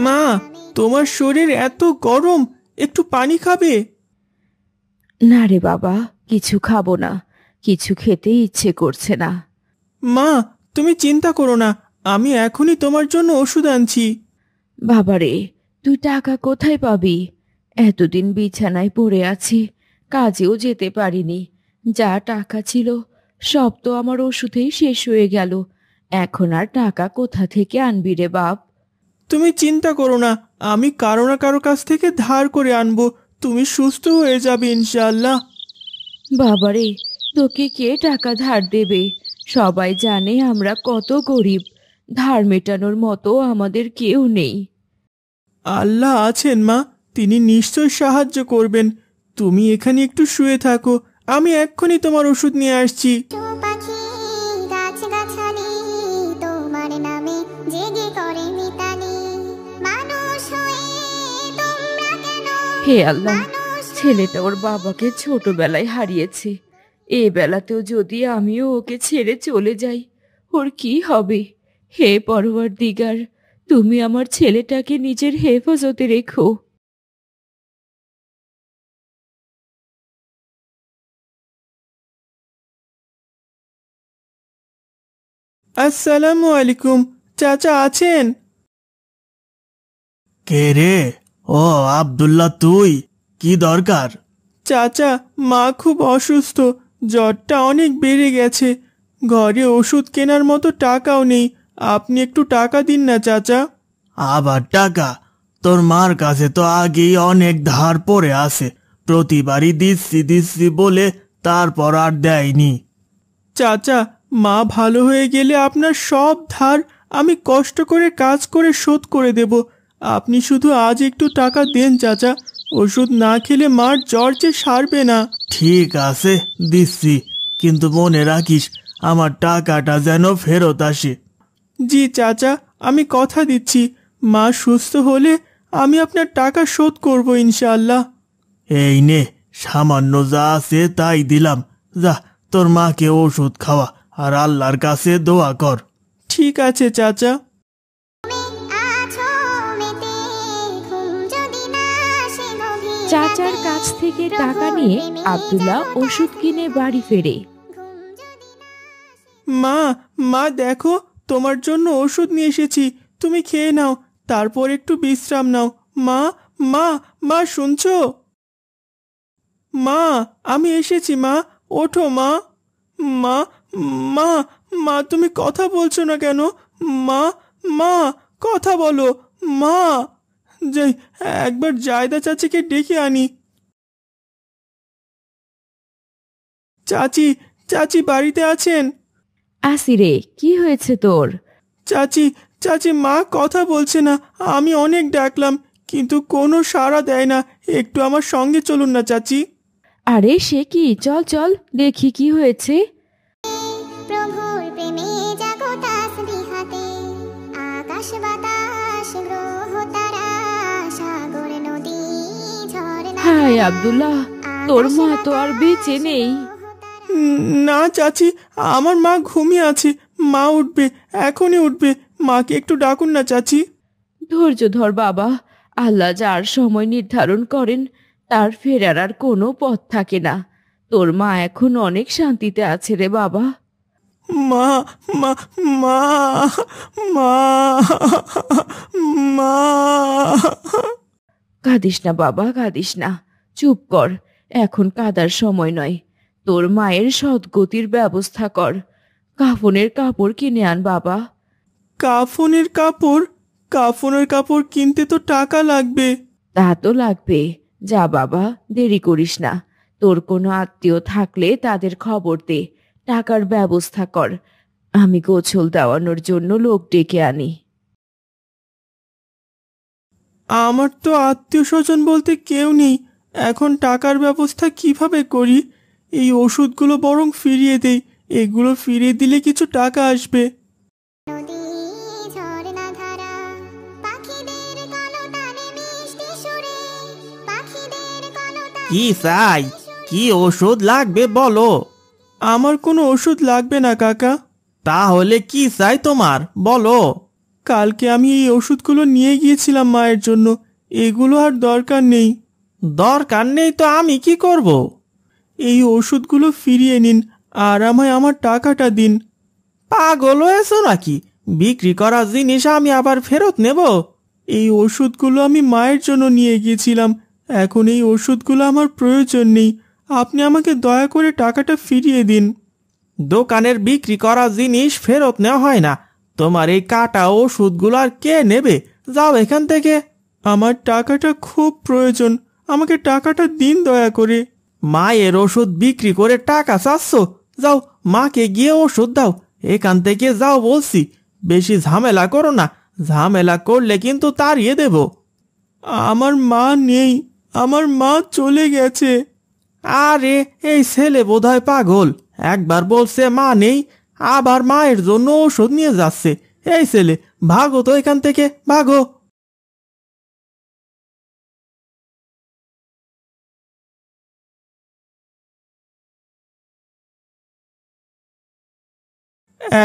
মা, তোমার শরীর এত গরম, একটু পানি খাবে? না রে বাবা, কিছু খাবো না, কিছু খেতে ইচ্ছে করছে না। মা, তুমি চিন্তা করো না, আমি এখনই তোমার জন্য ওষুধ আনছি। বাবারে, তুই টাকা কোথায় পাবি? এতদিন বিছানায় পড়ে আছি, কাজেও যেতে পারিনি। যা টাকা ছিল সব তো আমার ওষুধেই শেষ হয়ে গেল। এখন আর টাকা কোথা থেকে আনবি রে বাপ? তুমি চিন্তা করো না, আমি কারো না কারো কাছ থেকে ধার করে আনবো। তুমি সুস্থ হয়ে যাবে ইনশাআল্লাহ। বাবারে, তোকে কে টাকা ধার দেবে? সবাই জানে আমরা কত গরিব, ধার মেটানোর মতো আমাদের কেউ নেই। আল্লাহ আছেন মা, তিনি নিশ্চয় সাহায্য করবেন। তুমি এখানে একটু শুয়ে থাকো, আমি এক্ষুনি তোমার ওষুধ নিয়ে আসছি। হে আল্লাহ, ছেলেটা ওর বাবাকে ছোটবেলায় হারিয়েছে। এ বেলাতেও যদি আমিও ওকে ছেড়ে চলে যাই, ওর কি হবে? হে পরওয়ারদিগার, তুমি আমার ছেলেটাকে নিজের হেফাজতে রেখো। আসসালামু আলাইকুম, চাচা আছেন? কে রে? ও আব্দুল্লাহ, তুই? কি দরকার? চাচা, মা খুব অসুস্থ, জ্বরটা অনেক বেড়ে গেছে। ঘরে ওষুধ কেনার মতো টাকাও নেই। আপনি একটু টাকা দিন না চাচা। আবার টাকা? তোর মার কাছে তো আগেই অনেক ধার পড়ে আছে, প্রতিবারই দিচ্ছি দিচ্ছি বলে তারপর আর দেয়নি। চাচা, মা ভালো হয়ে গেলে আপনার সব ধার আমি কষ্ট করে কাজ করে শোধ করে দেব। আপনি শুধু আজ একটু টাকা দেন চাচা, ওষুধ না খেলে মার জ্বর যে সারবে না। ঠিক আছে, দিচ্ছি, কিন্তু মনে রাখিস আমার টাকাটা যেন ফেরত আসে। জি চাচা, আমি কথা দিচ্ছি, মা সুস্থ হলে আমি আপনার টাকা শোধ করব ইনশাআল্লাহ। এই নে, সামান্য যা আছে তাই দিলাম। যা, তোর মাকে ওষুধ খাওয়া আর আল্লাহর কাছে দোয়া কর। ঠিক আছে চাচা। চাচার কাছ থেকে টাকা নিয়ে আব্দুল্লাহ ওষুধ কিনে বাড়ি ফেরে। মা, মা দেখো, তোমার জন্য ওষুধ নিয়ে এসেছি, তুমি খেয়ে নাও, তারপর একটু বিশ্রাম নাও। মা, মা, মা শুনছো? মা, আমি এসেছি মা, ওঠো মা। মা, মা, মা তুমি কথা বলছো না কেন? মা, মা, কথা বলো মা। যাই, একবার জায়দা চাচিকে ডেকে আনি। চাচি, চাচি বাড়িতে আছেন? আসিরে, কি হয়েছে তোর? চাচি, চাচি মা কথা বলছে না, আমি অনেক ডাকলাম কিন্তু কোনো সাড়া দেয় না। একটু আমার সঙ্গে চলুন না চাচি। আরে সে কি, চল চল দেখি কি হয়েছে। হায় আব্দুল্লাহ, তোর মা তো আর বেঁচে নেই। না চাচি, আমার মা ঘুমিয়ে আছে, মা উঠবে, এখনই উঠবে। মাকে একটু ডাকুন না চাচি। ধৈর্য ধর বাবা, আল্লাহ যার সময় নির্ধারণ করেন তার ফেরার আর কোনো পথ থাকে না। তোর মা এখন অনেক শান্তিতে আছে রে বাবা। মা, মা, মা, মা, মা। কাঁদিস না বাবা, কাঁদিস না, চুপ কর, এখন কাঁদার সময় নয়। তোর মায়ের সদ্গতির ব্যবস্থা কর, কাফনের কাপড় কিনে আন বাবা। কাফনের কাপড়? কাফনের কাপড় কিনতে তো টাকা লাগবে। তা তো লাগবে, যা বাবা, দেরি করিস না। তোর কোনো আত্মীয় থাকলে তাদের খবর দে, টাকার ব্যবস্থা কর। আমি গোছল দেওয়ানোর জন্য লোক ডেকে আনি। আমার তো আত্মীয় স্বজন বলতে কেউ নেই, এখন টাকার ব্যবস্থা কিভাবে করি? এই ওষুধগুলো বরং ফিরিয়ে দেই, এগুলো ফিরিয়ে দিলে কিছু টাকা আসবে। কি চাই? কি ওষুধ লাগবে বলো? আমার কোনো ওষুধ লাগবে না কাকা। তাহলে কি চাই তোমার, বলো। কালকে আমি এই ওষুধগুলো নিয়ে গিয়েছিলাম মায়ের জন্য, এগুলো আর দরকার নেই। দরকার নেই তো আমি কি করব? এই ওষুধগুলো ফিরিয়ে নিন আর আমায় আমার টাকাটা দিন। পাগল হয়েছো নাকি? বিক্রি করা জিনিস আমি আবার ফেরত নেব? এই ওষুধগুলো আমি মায়ের জন্য নিয়ে গিয়েছিলাম, এখন এই ওষুধগুলো আমার প্রয়োজন নেই। আপনি আমাকে দয়া করে টাকাটা ফিরিয়ে দিন। দোকানের বিক্রি করা জিনিস ফেরত নেওয়া হয় না। তোমার এই কাটা ওষুধগুলো আর কে নেবে? যাও এখান থেকে। আমার টাকাটা খুব প্রয়োজন, আমাকে টাকাটা দিন দয়া করে। মায়ের ওষুধ বিক্রি করে টাকা চাচ্ছ? যাও মাকে গিয়ে ওষুধ দাও। এখান থেকে যাও বলছি। বেশি ঝামেলা করো না, ঝামেলা করলে কিন্তু তাড়িয়ে দেব। আমার মা নেই, আমার মা চলে গেছে। আরে এই ছেলে বোধহয় পাগল। একবার বলছে মা নেই, আবার মায়ের জন্য ওষুধ নিয়ে যাচ্ছে। এই ছেলে, ভাগো তো এখান থেকে, ভাগো।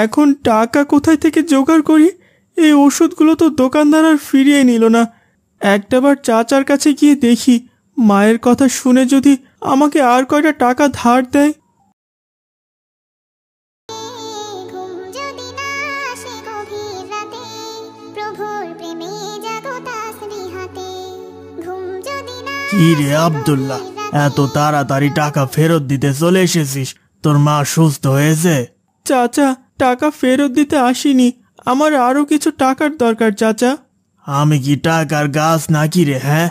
এখন টাকা কোথায় থেকে জোগাড় করি? এই ওষুধগুলো তো দোকানদার আর ফিরিয়ে নিল না। একটাবার চাচার কাছে গিয়ে দেখি, মায়ের কথা শুনে যদি আমাকে আর কয়টা টাকা ধার দেয়। কি রে আব্দুল্লাহ, এত তাড়াতাড়ি টাকা ফেরত দিতে চলে এসেছিস? তোর মা সুস্থ হয়েছে? চাচা, টাকা ফেরত দিতে আসিনি, আমার আরো কিছু টাকার দরকার চাচা। আমি কি টাকার গাছ নাকি রে? হ্যাঁ,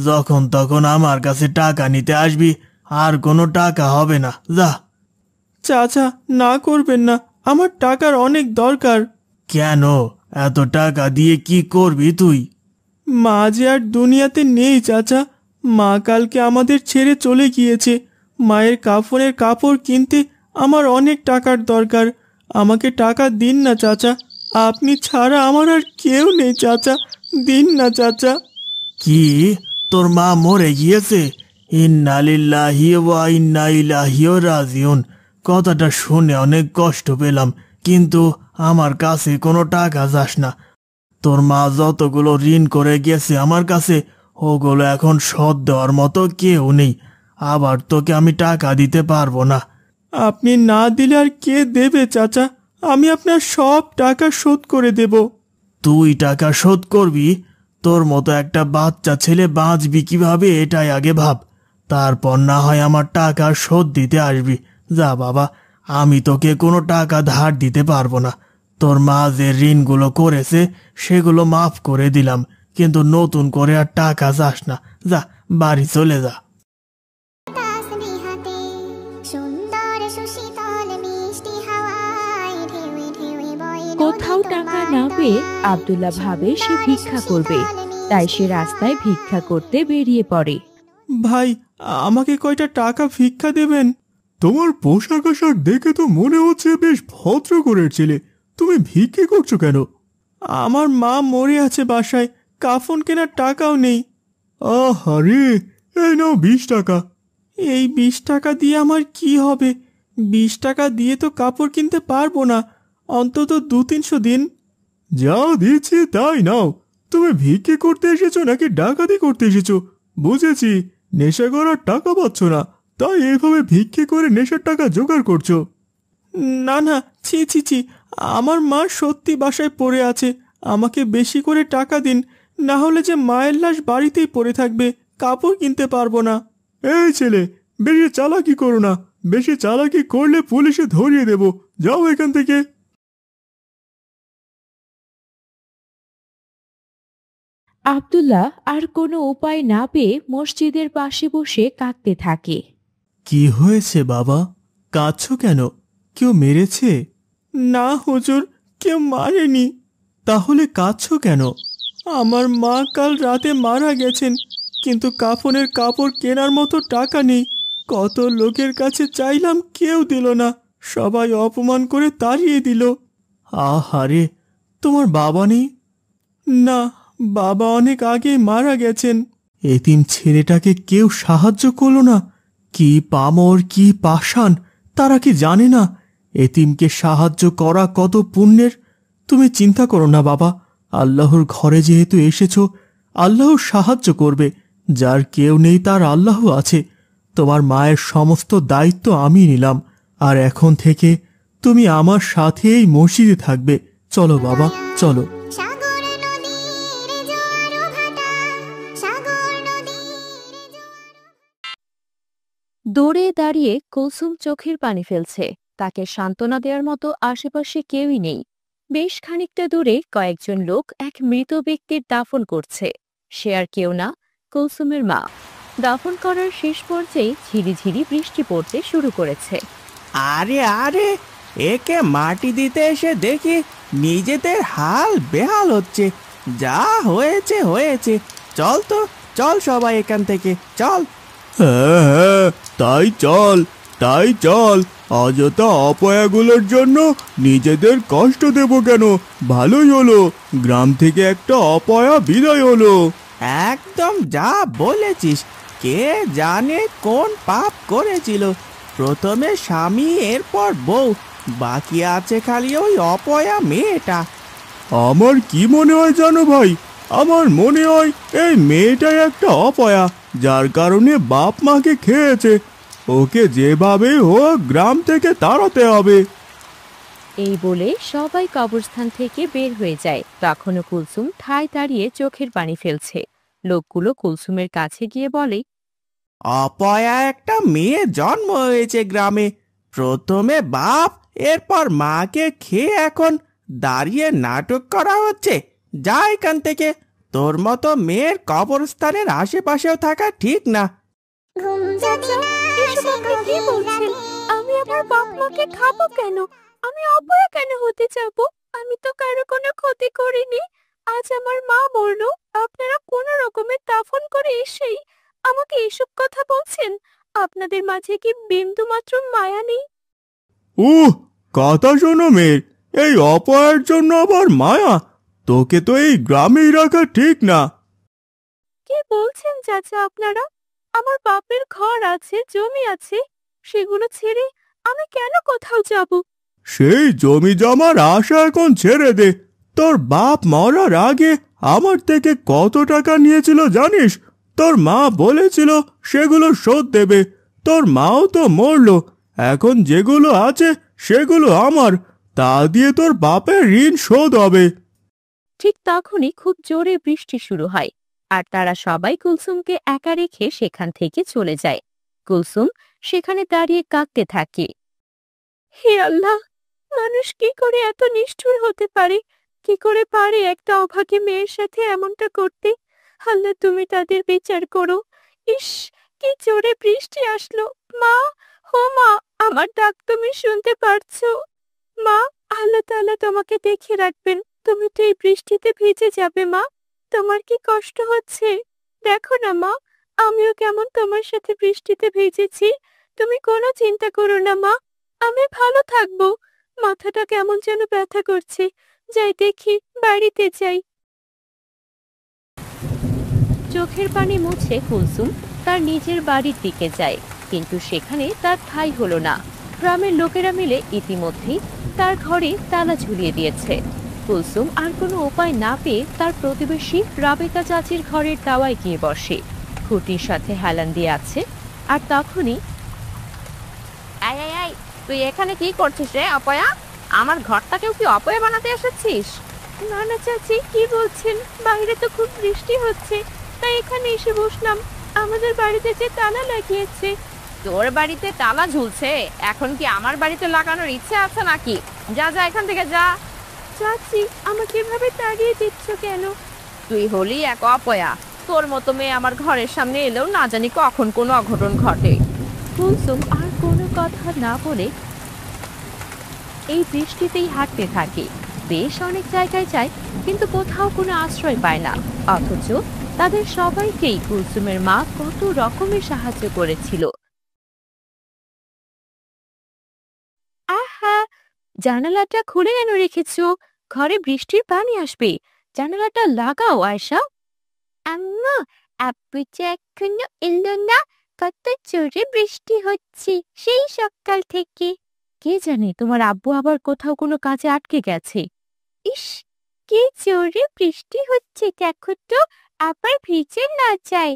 যখন তখন আমার কাছে টাকা নিতে আসবি, আর কোনো টাকা হবে না, যা। চাচা, না করবেন না, আমার টাকার অনেক দরকার। কেন? এত টাকা দিয়ে কি করবি তুই? মা যে আর দুনিয়াতে নেই চাচা, মা কালকে আমাদের ছেড়ে চলে গিয়েছে। মায়ের কাফনের কাপড় কিনতে আমার অনেক টাকার দরকার। আমাকে টাকা দিন না চাচা, আপনি ছাড়া আমার আর কেউ নেই চাচা, দিন না চাচা। কি, তোর মা মরে গিয়েছে? ইন্না লিল্লাহি ওয়া ইন্না ইলাইহি রাজিউন। কথাটা শুনে অনেক কষ্ট পেলাম, কিন্তু আমার কাছে কোনো টাকা যাস না। তোর মা যতগুলো ঋণ করে গেছে আমার কাছে, ওগুলো এখন শোধ দেওয়ার মতো কেউ নেই। আবার তোকে আমি টাকা দিতে পারবো না। আপনি না দিলে আর কে দেবে চাচা? আমি আপনার সব টাকা শোধ করে দেব। তুই টাকা শোধ করবি? তোর মতো একটা বাচ্চা ছেলে বাঁচবি কিভাবে এটাই আগে ভাব, তারপর না হয় আমার টাকা শোধ দিতে আসবি। যা বাবা, আমি তোকে কোনো টাকা ধার দিতে পারবো না। তোর মা যে ঋণগুলো করেছে সেগুলো মাফ করে দিলাম, কিন্তু নতুন করে আর টাকা চাস না। যা, বাড়ি চলে যা। কোথাও টাকা না পেয়ে আব্দুল্লাহ ভাবে সে ভিক্ষা করবে, তাই সে রাস্তায় ভিক্ষা করতে বেরিয়ে পড়ে। ভাই, আমাকে কয়টা টাকা ভিক্ষা দেবেন? তোমার পোশাক আশাক দেখে তো মনে হচ্ছে বেশ ভদ্র ঘরের ছেলে, তুমি ভিক্ষে করছো কেন? আমার মা মরে আছে বাসায়, কাফন কেনার টাকাও নেই। আহারে, এই নাও 20 টাকা। এই 20 টাকা দিয়ে আমার কি হবে? 20 টাকা দিয়ে তো কাপড় কিনতে পারবো না, অন্তত 200-300 দিন। যা দিচ্ছি তাই নাও। তুমি ভিক্ষে করতে এসেছো নাকি ডাকাতি করতে এসেছো? বুঝেছি, নেশা করার টাকা পাচ্ছ না, তাই এইভাবে ভিক্ষে করে নেশার টাকা জোগাড় করছো। না না, ছি ছি ছি, আমার মা সত্যি বাসায় পড়ে আছে, আমাকে বেশি করে টাকা দিন, না হলে যে মায়ের লাশ বাড়িতেই পড়ে থাকবে, কাপড় কিনতে পারবো না। এই ছেলে, বেশি চালাকি করো না, বেশি চালাকি করলে পুলিশে ধরিয়ে দেব, যাও এখান থেকে। আব্দুল্লাহ আর কোনো উপায় না পেয়ে মসজিদের পাশে বসে কাঁদতে থাকে। কি হয়েছে বাবা, কাঁদছো কেন? কেউ মেরেছে? না হুজুর, কেউ মারেনি। তাহলে কাঁদছো কেন? আমার মা কাল রাতে মারা গেছেন, কিন্তু কাফনের কাপড় কেনার মতো টাকা নেই। কত লোকের কাছে চাইলাম, কেউ দিল না, সবাই অপমান করে তাড়িয়ে দিল। আহারে, তোমার বাবা নেই? না, বাবা অনেক আগে মারা গেছেন। এতিম ছেলেটাকে কেউ সাহায্য করলো না? কি পামর, কি পাষাণ, তারা কি জানে না এতিমকে সাহায্য করা কত পুণ্যের। তুমি চিন্তা করো না বাবা, আল্লাহর ঘরে যেহেতু এসেছো, আল্লাহ সাহায্য করবে। যার কেউ নেই তার আল্লাহ আছে। তোমার মায়ের সমস্ত দায়িত্ব আমি নিলাম, আর এখন থেকে তুমি আমার সাথে এই মসজিদে থাকবে। চলো বাবা, চলো। দৌড়ে দাঁড়িয়ে কুলসুম চোখের পানি ফেলছে। তাকে সান্ত্বনা দেওয়ার মতো আশেপাশে কেউই নেই। বেশ খানিকটা দূরে কয়েকজন লোক এক মৃত ব্যক্তির দাফন করছে। সে আর কেউ না, কুলসুমের মা। দাফন করার শেষ পর্যায়ে ঝিরিঝিরি বৃষ্টি পড়তে শুরু করেছে। আরে আরে, একে মাটি দিতে এসে দেখি নিজেদের হাল বেহাল হচ্ছে। যা হয়েছে হয়েছে, চল তো, চল সবাই এখান থেকে, চল। হ্যাঁ হ্যাঁ, তাই চল, তাই চল। অযথা অপয়াগুলোর জন্য নিজেদের কষ্ট দেব কেন? ভালোই হলো, গ্রাম থেকে একটা অপয়া বিদায় হলো। একদম যা বলেছিস। কে জানে কোন পাপ করেছিল। প্রথমে স্বামী, এরপর বউ, বাকি আছে খালি ওই অপয়া মেয়েটা। আমার কি মনে হয় জানো ভাই, আমার মনে হয় এই মেয়েটাই একটা অপয়া, যার কারণে বাপ মাকে খেয়েছে। ওকে যেভাবে হোক গ্রাম থেকে তাড়াতে হবে। এই বলে সবাই কবরস্থান থেকে বের হয়ে যায়। তখনও কুলসুম ঠায় দাঁড়িয়ে চোখের পানি ফেলছে। লোকগুলো কুলসুমের কাছে গিয়ে বলে, অপয়া একটা মেয়ে জন্ম হয়েছে গ্রামে। প্রথমে বাপ, এরপর মাকে খেয়ে এখন দাঁড়িয়ে নাটক করা হচ্ছে। যা এখান থেকে, তোর মতো মেয়ের কবরস্থানের আশেপাশেও থাকা ঠিক না। আমি আমার বাপ মাকে খাবো কেন? আমি অপয়া কেন হতে যাব? আমি তো কারো কোনো ক্ষতি করিনি। আজ আমার মা মরলো, আপনারা কোনো রকমের দাফন করে এসেই আমাকে এসব কথা বলছেন। আপনাদের মাঝে কি বিন্দু মাত্র মায়া নেই? কথা শোনো মেয়ের, এই অপয়ার জন্য আবার মায়া? তোকে তো এই গ্রামেই রাখা ঠিক না। কি বলছেন চাচা আপনারা? আমার বাপের ঘর আছে, জমি আছে, সেগুলো ছেড়ে আমি কেন কোথাও যাব? সেই জমি জমার আশা এখন ছেড়ে দে। তোর বাপ মরার আগে আমার থেকে কত টাকা নিয়েছিল জানিস? তোর মা বলেছিল সেগুলো শোধ দেবে। তোর মাও তো মরলো, এখন যেগুলো আছে সেগুলো আমার। তা দিয়ে তোর বাপের ঋণ শোধ হবে। ঠিক তখনই খুব জোরে বৃষ্টি শুরু হয়, আর তারা সবাই কুলসুমকে একা রেখে সেখান থেকে চলে যায়। কুলসুম সেখানে দাঁড়িয়ে কাঁদতে থাকে। হে আল্লাহ, মানুষ কি করে এত নিষ্ঠুর হতে পারে? কি করে পারে একটা অভাগী মেয়ের সাথে এমনটা করতে? আল্লাহ, তুমি তাদের বিচার করো। ইস, কি জোরে বৃষ্টি আসলো! মা, ও মা, আমার ডাক তুমি শুনতে পারছো? মা, আল্লাহ তাআলা তোমাকে দেখে রাখবেন। তুমি তো এই বৃষ্টিতে ভিজে যাবে মা। তোমার কি কষ্ট হচ্ছে? দেখো না মা, আমিও কেমন তোমার সাথে বৃষ্টিতে ভিজেছি। তুমি কোনো চিন্তা করো না মা, আমি ভালো থাকবো। মাথাটা কেমন যেন ব্যথা করছে, যাই দেখি, বাড়িতে যাই। চোখের পানি মুছে কুলসুম তার নিজের বাড়ির দিকে যায়, কিন্তু সেখানে তার ঠাঁই হলো না। গ্রামের লোকেরা মিলে ইতিমধ্যেই তার ঘরে তালা ঝুলিয়ে দিয়েছে। কুলসুম আর কোনো উপায় না পেয়ে তার প্রতিবেশী রাবেকা চাচির ঘরের দাওয়ায় গিয়ে বসে। খুঁটির সাথে হেলান দিয়ে আছে। আর তখনই, তুই এখানে কি করছিস রে অপয়া? আমার ঘরটাকেও কি অপয়া বানাতে এসেছিস? না না চাচি, কি বলছেন? বাইরে তো খুব বৃষ্টি হচ্ছে, তাই এখানে এসে বসলাম। আমাদের বাড়িতে যে তালা লাগিয়েছে। তোর বাড়িতে তালা ঝুলছে, এখন কি আমার বাড়িতে লাগানোর ইচ্ছে আছে নাকি? যা যা, এখান থেকে যা। চাচি, আমাকে এভাবে তাড়িয়ে দিচ্ছ কেন? তুই হলি এক অপয়া। তোর মতো মেয়ে আমার ঘরের সামনে এলেও না জানি কখন কোনো অঘটন ঘটে। কুলসুম আর কোনো কথা না বলে এই বৃষ্টিতেই হাঁটতে থাকে। বেশ অনেক জায়গায় যায়, কিন্তু কোথাও কোনো আশ্রয় পায় না। অথচ তাদের সবাইকেই কুলসুমের মা কত রকমের সাহায্য করেছিল। আহা, জানালাটা খুলে কেন রেখেছো? ঘরে বৃষ্টির পানি আসবে। জানালাটা লাগাও আয়শা। আম্মা, আব্বু যে এখনো এলো না। কত জোরে বৃষ্টি হচ্ছে সেই সকাল থেকে। কে জানে তোমার আব্বু আবার কোথাও কোনো কাজে আটকে গেছে। ইস, কি জোরে বৃষ্টি হচ্ছে, দেখো তো, আবার ভিজে না যায়।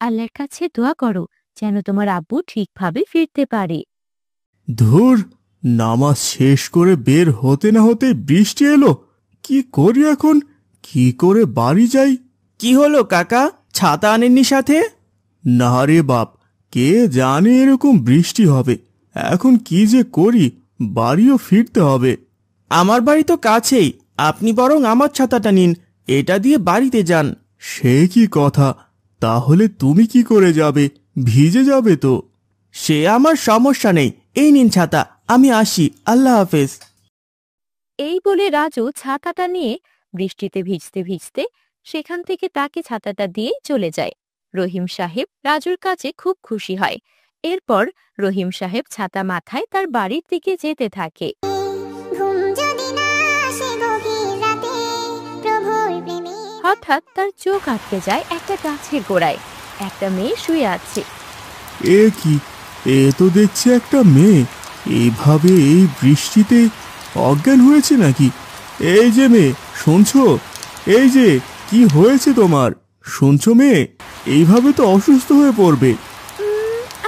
আল্লাহর কাছে দোয়া করো যেন তোমার আব্বু ঠিকভাবে ফিরতে পারে। ধুর, নামাজ শেষ করে বের হতে না হতে বৃষ্টি এলো। কি করি এখন? কি করে বাড়ি যাই? কি হলো কাকা, ছাতা আনেননি সাথে? না রে বাপ, কে জানে এরকম বৃষ্টি হবে। এখন কি যে করি, বাড়িও ফিরতে হবে। আমার বাড়ি তো কাছেই, আপনি বরং আমার ছাতাটা নিন, এটা দিয়ে বাড়িতে যান। সে কি কথা? তাহলে তুমি কি করে যাবে? ভিজে যাবে তো। সে আমার সমস্যা নেই, এই নিন ছাতা, আমি আসি, আল্লাহ হাফেজ। এই বলে রাজু ছাতাটা নিয়ে বৃষ্টিতে ভিজতে ভিজতে সেখান থেকে তাকে ছাতাটা দিয়ে চলে যায়। রহিম সাহেব রাজুর কাছে খুব খুশি হয়। এরপর রহিম সাহেব ছাতা মাথায় তার বাড়ির দিকে যেতে থাকে। হঠাৎ তার চোখ আটকে যায় একটা গাছের গোড়ায়। একটা মেয়ে শুয়ে আছে। এ কি? এ তো দেখছি একটা মেয়ে। এইভাবে এই বৃষ্টিতে অজ্ঞান হয়েছে নাকি? এই যে মেয়ে, শুনছো? এই যে, কি হয়েছে তোমার? শুনছো মেয়ে? এইভাবে তো অসুস্থ হয়ে পড়বে।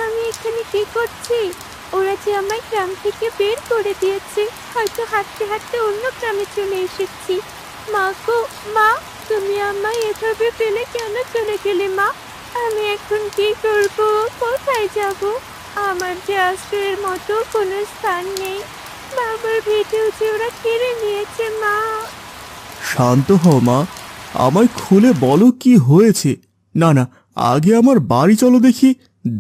আমি এখানে কি করছি? ওরা যে আমায় গ্রাম থেকে বের করে দিয়েছে, হয়তো হাঁটতে হাঁটতে অন্য গ্রামে চলে এসেছি। মা গো মা, তুমি আমায় এভাবে ফেলে কেন চলে গেলে মা? আমি এখন কি করব? কোথায় যাব? আমার যে আশ্রয়ের মতো কোনো স্থান নেই। বাবার ভিটেও যে ওরা কেড়ে নিয়েছে মা। শান্ত হও মা, আমায় খুলে বলো কি হয়েছে। না না, আগে আমার বাড়ি চলো দেখি।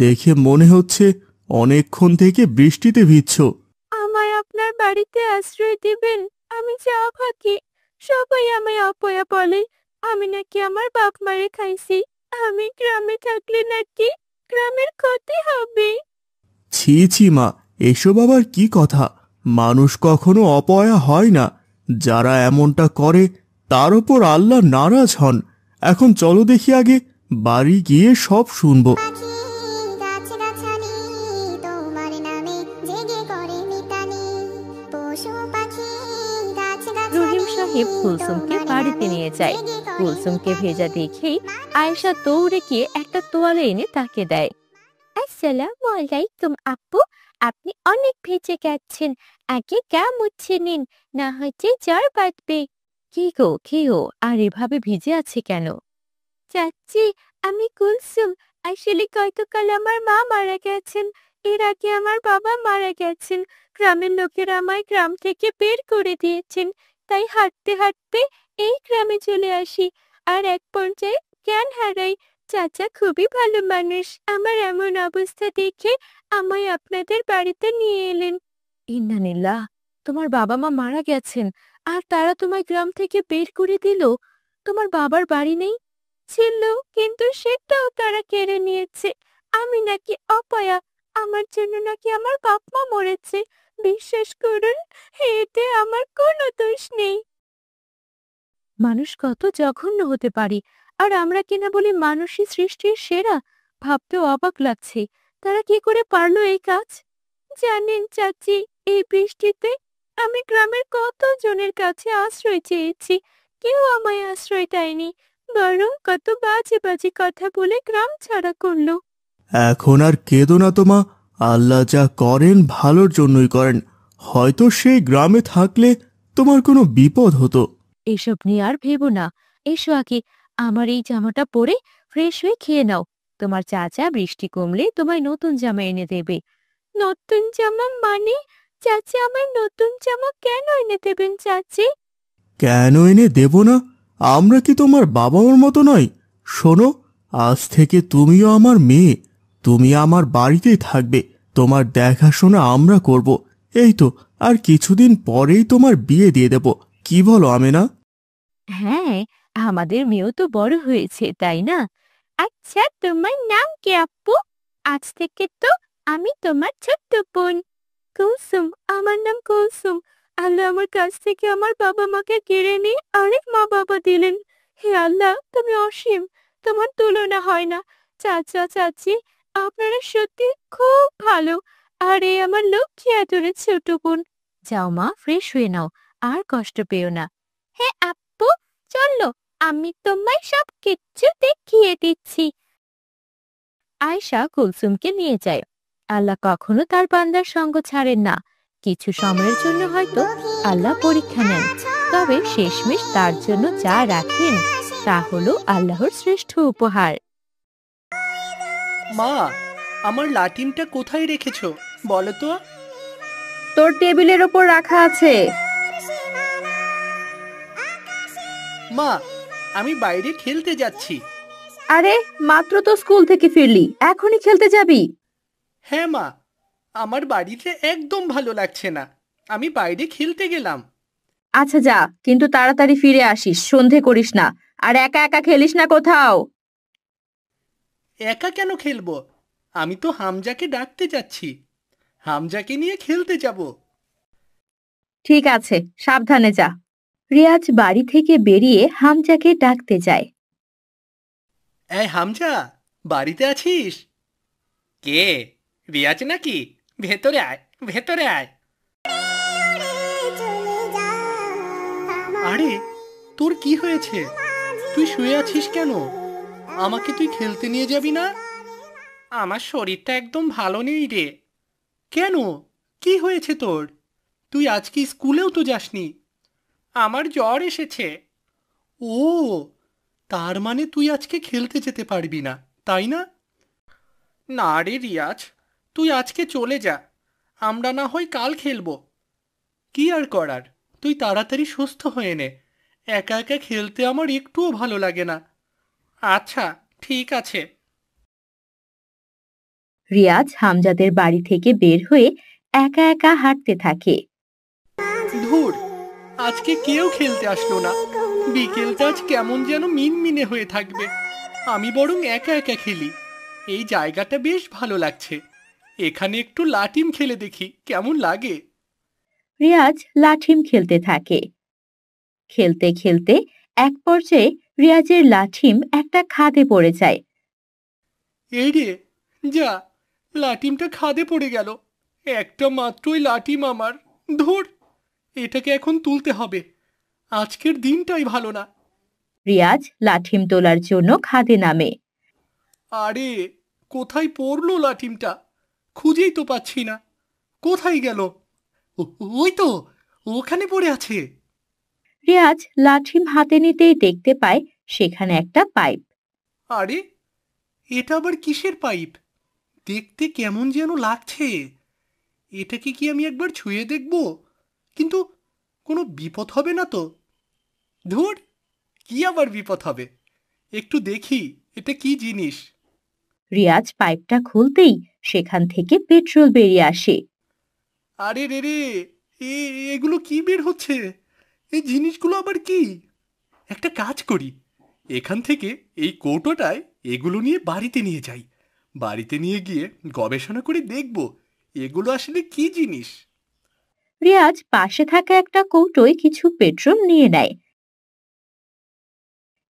দেখে মনে হচ্ছে অনেকক্ষণ থেকে বৃষ্টিতে ভিজছো। আমায় আপনার বাড়িতে আশ্রয় দিবেন? আমি যা ভাকি, সবাই আমায় অপয়া বলে। আমি নাকি আমার বাপ মারে খাইছি। আমি গ্রামে থাকলে নাকি গ্রামের ক্ষতি হবে। ছি ছি মা, এসব আবার কি কথা? মানুষ কখনো অপয়া হয় না। যারা এমনটা করে তার ওপর আল্লাহ নারাজ হন। এখন চলো দেখি আগে, বাড়ি গিয়ে সব শুনবো। রহিম সাহেব কুলসুমকে বাড়িতে নিয়ে যায়। কুলসুমকে ভেজা দেখেই আয়েশা দৌড়ে গিয়ে একটা তোয়ালে এনে তাকে দেয়। আসসালামু আলাইকুম আপু, আপনি অনেক ভেজে গেছেন, আগে গা মুছে নিন, না হয়তো জ্বর বাঁধবে। কি গো, কি গো, আর এভাবে ভিজে আছে কেন? চাচ্ছি, আমি কুলসুম। আসলে গতকাল আমার মা মারা গেছেন, এর আগে আমার বাবা মারা গেছেন। গ্রামের লোকেরা আমায় গ্রাম থেকে বের করে দিয়েছেন, তাই হাঁটতে হাঁটতে এই গ্রামে চলে আসি। আর এক পর্যায়ে জ্ঞান হারাই। চাচা খুবই ভালো মানুষ, আমার এমন অবস্থা দেখে আমায় আপনাদের বাড়িতে নিয়ে এলেন। ইন্নালিল্লাহ, তোমার বাবা মা মারা গেছেন আর তারা তোমায় গ্রাম থেকে বের করে দিল? তোমার বাবার বাড়ি নেই? ছিল, কিন্তু সেটাও তারা কেড়ে নিয়েছে। আমি নাকি অপয়া, আমার জন্য নাকি আমার বাপ মা মরেছে। বিশ্বাস করুন, এতে আমার কোনো দোষ নেই। মানুষ কত জঘন্য হতে পারে, আর আমরা কিনা বলি মানুষই সৃষ্টির সেরা। ভাবতেও অবাক লাগছে, তারা কি করে পারলো এই কাজ। জানেন চাচি, এই বৃষ্টিতে আমি গ্রামের কত জনের কাছে আশ্রয় চেয়েছি, কেউ আমায় আশ্রয় দেয়নি, বরং কত বাজে বাজে কথা বলে গ্রাম ছাড়া করলো। এখন আর কেঁদো না তো মা, আল্লাহ যা করেন ভালোর জন্যই করেন। হয়তো সেই গ্রামে থাকলে তোমার কোনো বিপদ হতো। এসব নিয়ে আর ভেবো না। এসো আগে আমার এই জামাটা পরে ফ্রেশ হয়ে খেয়ে নাও। তোমার চাচা বৃষ্টি কমলে তোমায় নতুন জামা এনে দেবে। নতুন জামা মানে? চাচি আমায় নতুন জামা কেন এনে দেবেন চাচি? কেন এনে দেব না? আমরা কি তোমার বাবা মার মতো নয়? শোনো, আজ থেকে তুমিও আমার মেয়ে। তুমি আমার বাড়িতেই থাকবে, তোমার দেখাশোনা আমরা করব। এই তো, আর কিছুদিন পরেই তোমার বিয়ে দিয়ে দেব। কি বলো আমেনা? হ্যাঁ, আমাদের মেয়েও তো বড় হয়েছে, তাই না? আচ্ছা, তোমার নাম কি আপু? আজ থেকে তো আমি তোমার ছোট্ট বোন। কুলসুম, আমার নাম কুলসুম। আল্লাহ আমার কাছ থেকে আমার বাবা মাকে কেড়ে নিয়ে আরেক মা বাবা দিলেন। হে আল্লাহ, তুমি অসীম, তোমার তুলনা হয় না। চাচা চাচি, আপনারা সত্যি খুব ভালো। আরে আমার লক্ষ্মী আদরের ছোট বোন, যাও মা, ফ্রেশ হয়ে নাও, আর কষ্ট পেও না। হ্যাঁ আপু, চলো, আমি তোমায় সব কিচ্ছু দেখিয়ে দিচ্ছি। আয়শা কুলসুমকে নিয়ে যায়। আল্লাহ কখনো তার বান্দার সঙ্গ ছাড়েন না। কিছু সময়ের জন্য হয়তো আল্লাহ পরীক্ষা নেন, তবে শেষমেশ তার জন্য যা রাখেন তা হলো আল্লাহর শ্রেষ্ঠ উপহার। মা, আমার লাটিমটা কোথায় রেখেছো বলো তো? তোর টেবিলের ওপর রাখা আছে। মা, আমি বাইরে খেলতে যাচ্ছি। আরে মাত্র তো স্কুল থেকে ফিরলি, এখনই খেলতে যাবি? হ্যাঁ মা, আমার বাড়িতে একদম ভালো লাগছে না, আমি বাইরে খেলতে গেলাম। আচ্ছা যা, কিন্তু তাড়াতাড়ি ফিরে আসিস, সন্ধে করিস না, আর একা একা খেলিস না কোথাও। একা কেন খেলবো? আমি তো হামজাকে ডাকতে যাচ্ছি, হামজাকে নিয়ে খেলতে যাব। ঠিক আছে, সাবধানে যা। রিয়াজ বাড়ি থেকে বেরিয়ে হামজাকে ডাকতে যায়। এই হামজা, বাড়িতে আছিস? কে, রিয়াজ নাকি? ভেতরে আয়, ভেতরে আয়। আরে, তোর কি হয়েছে? তুই শুয়ে আছিস কেন? আমাকে তুই খেলতে নিয়ে যাবি না? আমার শরীরটা একদম ভালো নেই রে। কেন, কি হয়েছে তোর? তুই আজকে স্কুলেও তো যাসনি। আমার জ্বর এসেছে। ও, তার মানে তুই আজকে খেলতে যেতে পারবি না, তাই না? না রে রিয়াজ, তুই আজকে চলে যা, আমরা না হয় কাল খেলবো। কি আর করার, তুই তাড়াতাড়ি সুস্থ হয়ে নে। একা একা খেলতে আমার একটুও ভালো লাগে না। আচ্ছা, ঠিক আছে। রিয়াজ হামজাদের বাড়ি থেকে বের হয়ে একা একা হাঁটতে থাকে। ধুর, আজকে কেউ খেলতে আসলো না। বিকেলটা আজ কেমন যেন মিনমিনে হয়ে থাকবে। আমি বরং একা একা খেলি। এই জায়গাটা বেশ ভালো লাগছে। এখানে একটু লাটিম খেলে দেখি কেমন লাগে। রিয়াজ লাঠিম খেলতে থাকে। খেলতে খেলতে এক পর্যায়ে রিয়াজের লাঠিম একটা খাদে পড়ে যায়। এই রে, যা, লাটিমটা খাদে পড়ে গেল। একটা মাত্রই লাটিম আমার। ধুর, এটাকে এখন তুলতে হবে। আজকের দিনটাই ভালো না। রিয়াজ লাঠিম তোলার জন্য খাদে নামে। আরে, কোথায় পড়লো লাটিমটা? খুঁজেই তো পাচ্ছি না। কোথায় গেল? ওই তো, ওখানে পড়ে আছে। রিয়াজ লাঠিম হাতে নিতেই দেখতে পায় সেখানে একটা পাইপ। আরে, এটা আবার কিসের পাইপ? দেখতে কেমন যেন লাগছে। এটাকে কি আমি একবার ছুঁয়ে দেখব? কিন্তু কোনো বিপদ হবে না তো? ধুর, কি আবার বিপদ হবে? একটু দেখি এটা কি জিনিস। রিয়াজ পাইপটা খুলতেই সেখান থেকে পেট্রোল বেরিয়ে আসে। আরে রে রে, এগুলো কি বের হচ্ছে? এই জিনিসগুলো আবার কি? একটা কাজ করি, এখান থেকে এই কৌটোটায় এগুলো নিয়ে বাড়িতে নিয়ে যাই। বাড়িতে নিয়ে গিয়ে গবেষণা করে দেখব এগুলো আসলে কি জিনিস। রিয়াজ পাশে থাকা একটা কৌটোয় কিছু পেট্রোল নিয়ে নেয়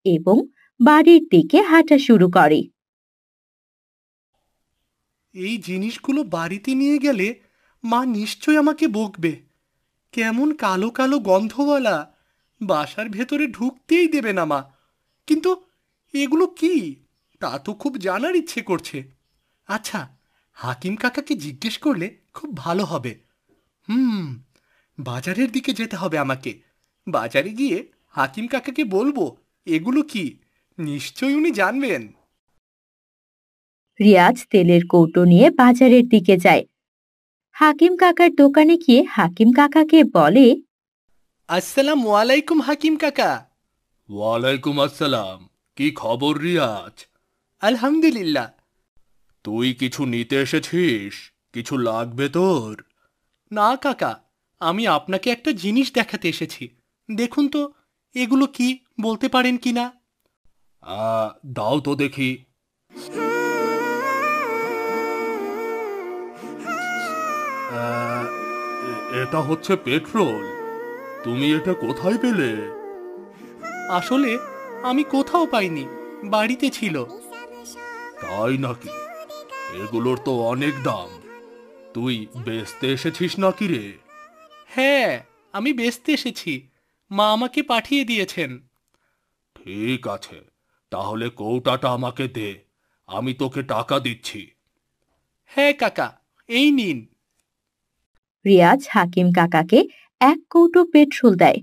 এবং বাড়ির দিকে হাঁটা শুরু করে। এই জিনিসগুলো বাড়িতে নিয়ে গেলে মা নিশ্চয় আমাকে বকবে। কেমন কালো কালো গন্ধওয়ালা, বাসার ভেতরে ঢুকতেই দেবে না মা। কিন্তু এগুলো কি, তা তো খুব জানার ইচ্ছে করছে। আচ্ছা, হাকিম কাকাকে জিজ্ঞেস করলে খুব ভালো হবে। বাজারের দিকে যেতে হবে আমাকে। বাজারে গিয়ে হাকিম কাকাকে বলবো এগুলো কি, নিশ্চয়ই উনি জানবেন। রিয়াজ তেলের কৌটো নিয়ে বাজারের দিকে যায়। হাকিম কাকার দোকানে গিয়ে হাকিম কাকাকে বলে, আসসালামু আলাইকুম হাকিম কাকা। ওয়ালাইকুম আসসালাম। কি খবর রিয়াজ? আলহামদুলিল্লাহ। তুই কিছু নিতে এসেছিস? কিছু লাগবে তোর? না কাকা, আমি আপনাকে একটা জিনিস দেখাতে এসেছি। দেখুন তো এগুলো কি, বলতে পারেন কি না? দাও তো দেখি। এটা হচ্ছে পেট্রোল। তুমি এটা কোথায় পেলে? আসলে আমি কোথাও পাইনি, বাড়িতে ছিল। তাই নাকি? এগুলোর তো অনেক দাম। তুই বেচতে এসেছিস নাকি রে? হ্যাঁ, আমি বেচতে এসেছি, মা আমাকে পাঠিয়ে দিয়েছেন। ঠিক আছে, তাহলে কৌটাটা আমাকে দে, আমি তোকে টাকা দিচ্ছি। হ্যাঁ কাকা, এই নিন। রিয়াজ হাকিম কাকাকে 1 কৌটো পেট্রোল দেয়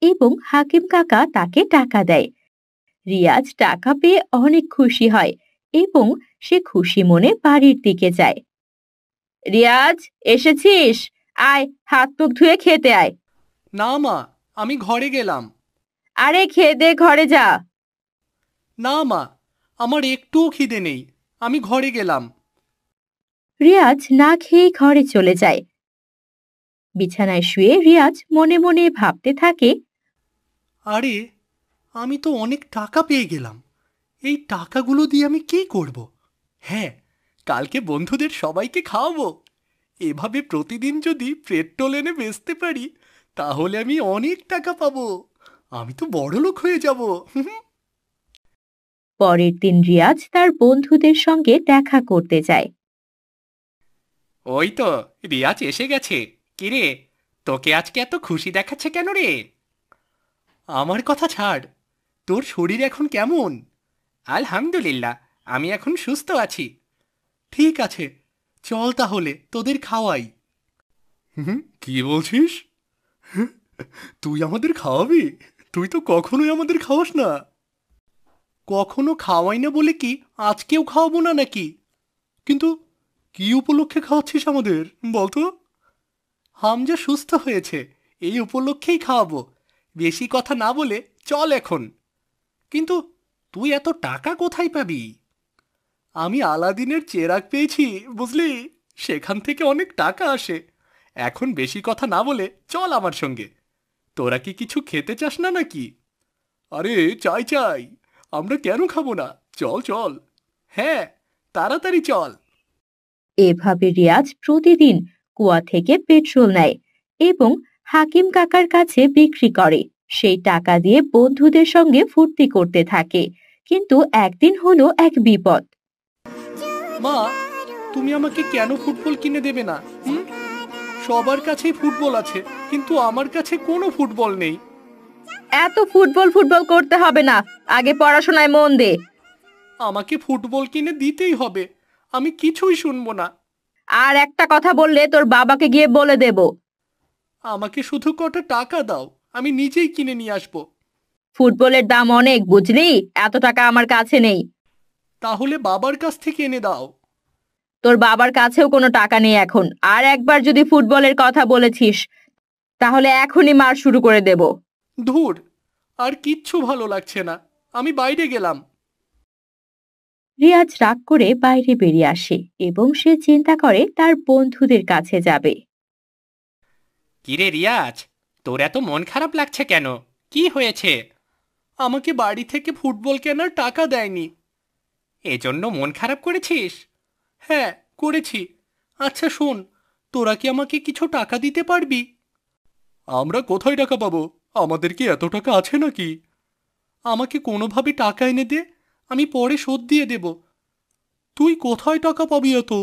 এবং হাকিম কাকা তাকে টাকা দেয়। রিয়াজ টাকা পেয়ে অনেক খুশি হয় এবং সে খুশি মনে বাড়ির দিকে যায়। রিয়াজ, এসেছিস? আয়, হাত মুখ ধুয়ে খেতে আয়। না মা, আমি ঘরে গেলাম। আরে খেয়ে দে, ঘরে যা। না মা, আমার একটুও খিদে নেই, আমি ঘরে গেলাম। রিয়াজ না খেয়ে ঘরে চলে যায়। বিছানায় শুয়ে রিয়াজ মনে মনে ভাবতে থাকে, আরে, আমি তো অনেক টাকা পেয়ে গেলাম, এই টাকাগুলো দিয়ে আমি কি করব? হ্যাঁ, কালকে বন্ধুদের সবাইকে খাওয়াবো। এভাবে প্রতিদিন যদি পেট্রোল এনে বেচতে পারি, তাহলে আমি অনেক টাকা পাবো, আমি তো বড়লোক হয়ে যাব। পরের দিন রিয়াজ তার বন্ধুদের সঙ্গে দেখা করতে যায়। ওই তো রিয়াজ এসে গেছে। কিরে, তোকে আজকে এত খুশি দেখাচ্ছে কেন রে? আমার কথা ছাড়, তোর শরীর এখন কেমন? আলহামদুলিল্লাহ, আমি এখন সুস্থ আছি। ঠিক আছে, চল তাহলে তোদের খাওয়াই। কি বলছিস? তুই আমাদের খাওয়াবি? তুই তো কখনোই আমাদের খাওয়াস না। কখনো খাওয়াই না বলে কি আজকেও খাওয়াবো না নাকি? কিন্তু কি উপলক্ষে খাওয়াচ্ছিস আমাদের বলতো? হামজা সুস্থ হয়েছে, এই উপলক্ষেই খাওয়াবো। বেশি কথা না বলে চল এখন। কিন্তু তুই এত টাকা কোথায় পাবি? আমি আলাদিনের চেরাগ পেয়েছি, বুঝলি, সেখান থেকে অনেক টাকা আসে। এখন বেশি কথা না বলে চল আমার সঙ্গে। তোরা কি কিছু খেতে চাস না নাকি? আরে চাই চাই, আমরা কেন খাবো না? চল চল, হ্যাঁ, তাড়াতাড়ি চল। এভাবে রিয়াজ প্রতিদিন কুয়া থেকে পেট্রোল নেয় এবং হাকিম কাকার কাছে বিক্রি করে। সেই টাকা দিয়ে বন্ধুদের সঙ্গে ফুর্তি করতে থাকে। কিন্তু একদিন হলো এক বিপদ। মা, তুমি আমাকে কেন ফুটবল কিনে দেবে না? সবার কাছেই ফুটবল আছে, কিন্তু আমার কাছে কোনো ফুটবল নেই। এত ফুটবল ফুটবল করতে হবে না, আগে পড়াশোনায় মন দে। আমাকে ফুটবল কিনে দিতেই হবে, আমি কিছুই শুনবো না। আর একটা কথা বললে তোর বাবাকে গিয়ে বলে দেব। আমাকে শুধু কটা টাকা দাও, আমি নিজেই কিনে নিয়ে আসবো। ফুটবলের দাম অনেক, বুঝলি, এত টাকা আমার কাছে নেই। তাহলে বাবার কাছ থেকে এনে দাও। তোর বাবার কাছেও কোনো টাকা নেই এখন। আর একবার যদি ফুটবলের কথা বলেছিস, তাহলে এখনই মার শুরু করে দেব। ধুর, আর কিচ্ছু ভালো লাগছে না, আমি বাইরে গেলাম। রিয়াজ রাগ করে বাইরে বেরিয়ে আসে এবং সে চিন্তা করে তার বন্ধুদের কাছে যাবে। কিরে রিয়াজ, তোর এত মন খারাপ লাগছে কেন? কি হয়েছে? আমাকে বাড়ি থেকে ফুটবল কেনার টাকা দেয়নি, এজন্য মন খারাপ করেছিস? হ্যাঁ, করেছি। আচ্ছা শোন, তোরা কি আমাকে কিছু টাকা দিতে পারবি? আমরা কোথায় টাকা পাবো? আমাদের কি এত টাকা আছে নাকি? আমাকে কোনোভাবে টাকা এনে দে, আমি পরে শোধ দিয়ে দেব। তুই কোথায় টাকা পাবি এত?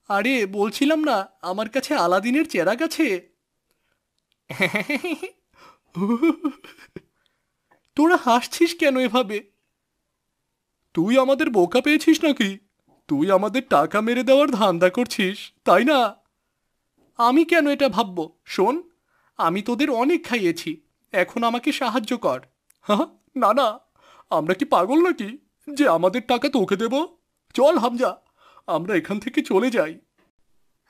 আরে বলছিলাম না, আমার কাছে আলাদিনের চেরাগ আছে। তোরা হাসছিস কেন এভাবে? তুই আমাদের বোকা পেয়েছিস নাকি? তুই আমাদের টাকা মেরে দেওয়ার ধান্দা করছিস, তাই না? আমি কেন এটা ভাববো? শোন, আমি তোদের অনেক খাইয়েছি, এখন আমাকে সাহায্য কর। হ্যাঁ, না না, আমরা কি পাগল নাকি যে আমাদের টাকা তোকে দেব? চল হামজা, আমরা এখান থেকে চলে যাই।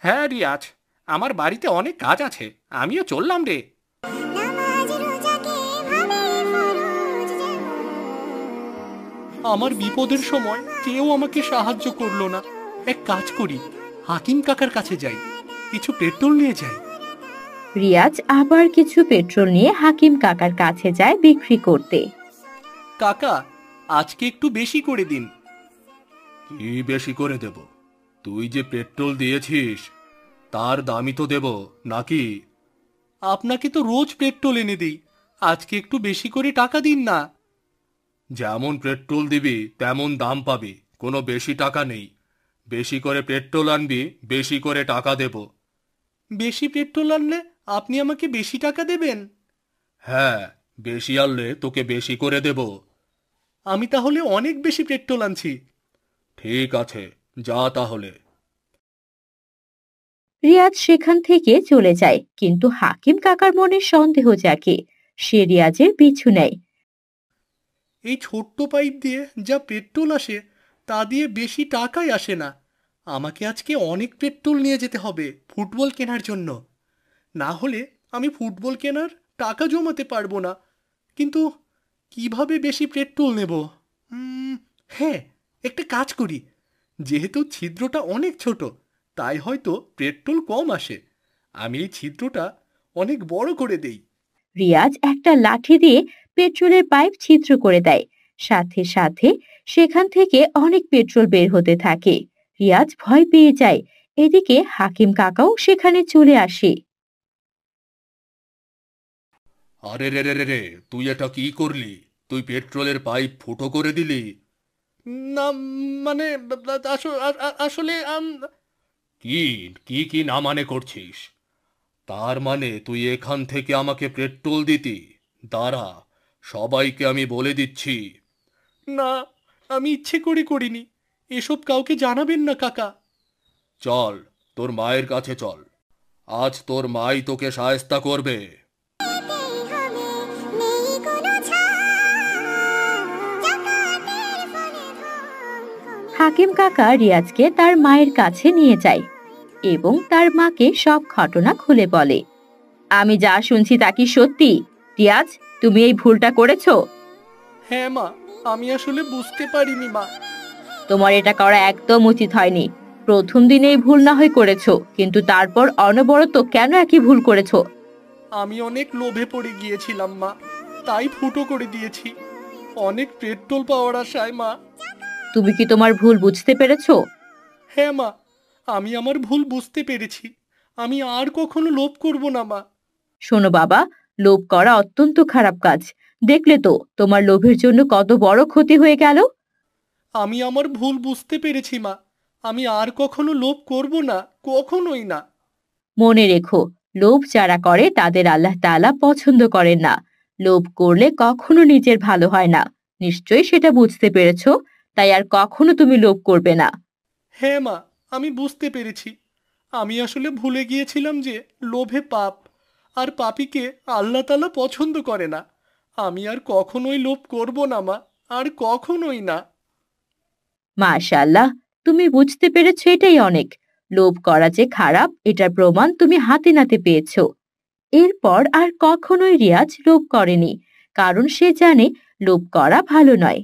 হ্যাঁ রিয়াজ, আমার বাড়িতে অনেক কাজ আছে, আমিও চললাম রে। আমার বিপদের সময় কেউ আমাকে সাহায্য করলো না। এক কাজ করি, হাকিম কাকার কাছে যাই, কিছু পেট্রোল নিয়ে যাই। রিয়াজ আবার কিছু পেট্রোল নিয়ে হাকিম কাকার কাছে যায় বিক্রি করতে। কাকা, আজকে একটু বেশি করে দিন। কি বেশি করে দেব? তুই যে পেট্রোল দিয়েছিস তার দামই তো দেব নাকি? আপনাকে তো রোজ পেট্রোল এনে দিই, আজকে একটু বেশি করে টাকা দিন না। যেমন পেট্রোল দিবি তেমন দাম পাবি, কোনো বেশি টাকা নেই। বেশি করে পেট্রোল আনবি, বেশি করে টাকা দেব। বেশি পেট্রোল আনলে আপনি আমাকে বেশি টাকা দেবেন? হ্যাঁ, বেশি আনলে তোকে বেশি করে দেব। আমি তাহলে অনেক বেশি পেট্রোল আনছি। ঠিক আছে, যা তাহলে। রিয়াজ সেখান থেকে চলে যায়, কিন্তু হাকিম কাকার মনে সন্দেহ জাগে। সে রিয়াজের পিছু নেয়। এই ছোট্ট পাইপ দিয়ে যা পেট্রোল আসে তা দিয়ে বেশি টাকাই আসে না। আমাকে আজকে অনেক পেট্রোল নিয়ে যেতে হবে ফুটবল কেনার জন্য। না হলে আমি ফুটবল কেনার টাকা জমাতে পারবো না। কিন্তু কিভাবে বেশি পেট্রোল নেব? হ্যাঁ, একটা কাজ করি। যেহেতু ছিদ্রটা অনেক ছোট, তাই হয়তো পেট্রোল কম আসে। আমি এই ছিদ্রটা অনেক বড় করে দেই। রিয়াজ একটা লাঠি দিয়ে পেট্রোলের পাইপ ছিদ্র করে দেয়। সাথে সাথে সেখান থেকে অনেক পেট্রোল বের হতে থাকে। রিয়াজ ভয় পেয়ে যায়। এদিকে হাকিম কাকাও সেখানে চলে আসে। আরে রে রে রে রে, তুই এটা কি করলি? তুই পেট্রোলের পাইপ ফুটো করে দিলি। না, মানে আসলে কি কি কি না মানে করছিস? তার মানে তুই এখান থেকে আমাকে পেট্রোল দিতি? দাঁড়া, সবাইকে আমি বলে দিচ্ছি। না, আমি ইচ্ছে করে করিনি। এসব কাউকে জানাবেন না কাকা। চল, তোর মায়ের কাছে চল। আজ তোর মাই তোকে শায়েস্তা করবে। হাকিম কাকা রিয়াজকে তার মায়ের কাছে নিয়ে যায় এবং তার মাকে সব ঘটনা খুলে বলে। আমি যা শুনছি তা কি সত্যি? রিয়াজ, তুমি এই ভুলটা করেছো? হ্যাঁ মা, আমি আসলে বুঝতে পারিনি মা। তোমার এটা করা একদম উচিত হয়নি। প্রথম দিনে এই ভুল না হয় করেছো, কিন্তু তারপর অনবরত কেন একই ভুল করেছো? আমি অনেক লোভে পড়ে গিয়েছিলাম মা, তাই ফুটো করে দিয়েছি। অনেক পেট্রোল পাওয়ার আশায় মা। তুমি কি তোমার ভুল বুঝতে পেরেছো? হ্যাঁ মা, আমি আমার ভুল বুঝতে পেরেছি। আমি আর কখনো লোভ করব না মা। শোনো বাবা, লোভ করা অত্যন্ত খারাপ কাজ। দেখলে তো তোমার লোভের জন্য কত বড় ক্ষতি হয়ে গেল। আমি আমার ভুল বুঝতে পেরেছি মা। আমি আর কখনো লোভ করব না, কখনোই না। মনে রেখো, লোভ যারা করে তাদের আল্লাহ তাআলা পছন্দ করেন না। লোভ করলে কখনো নিজের ভালো হয় না। নিশ্চয়ই সেটা বুঝতে পেরেছো। তাই আর কখনো তুমি লোভ করবে না। হ্যাঁ মা, আমি বুঝতে পেরেছি। আমি আসলে ভুলে গিয়েছিলাম যে লোভে পাপ, আর পাপীকে আল্লাহ তাআলা পছন্দ করে না। আমি আর কখনোই লোভ করব না মা, আর কখনোই না। মাশাআল্লাহ, তুমি বুঝতে পেরেছো, এটাই অনেক। লোভ করা যে খারাপ এটার প্রমাণ তুমি হাতে নাতে পেয়েছো। এরপর আর কখনোই রিয়াজ লোভ করেনি, কারণ সে জানে লোভ করা ভালো নয়।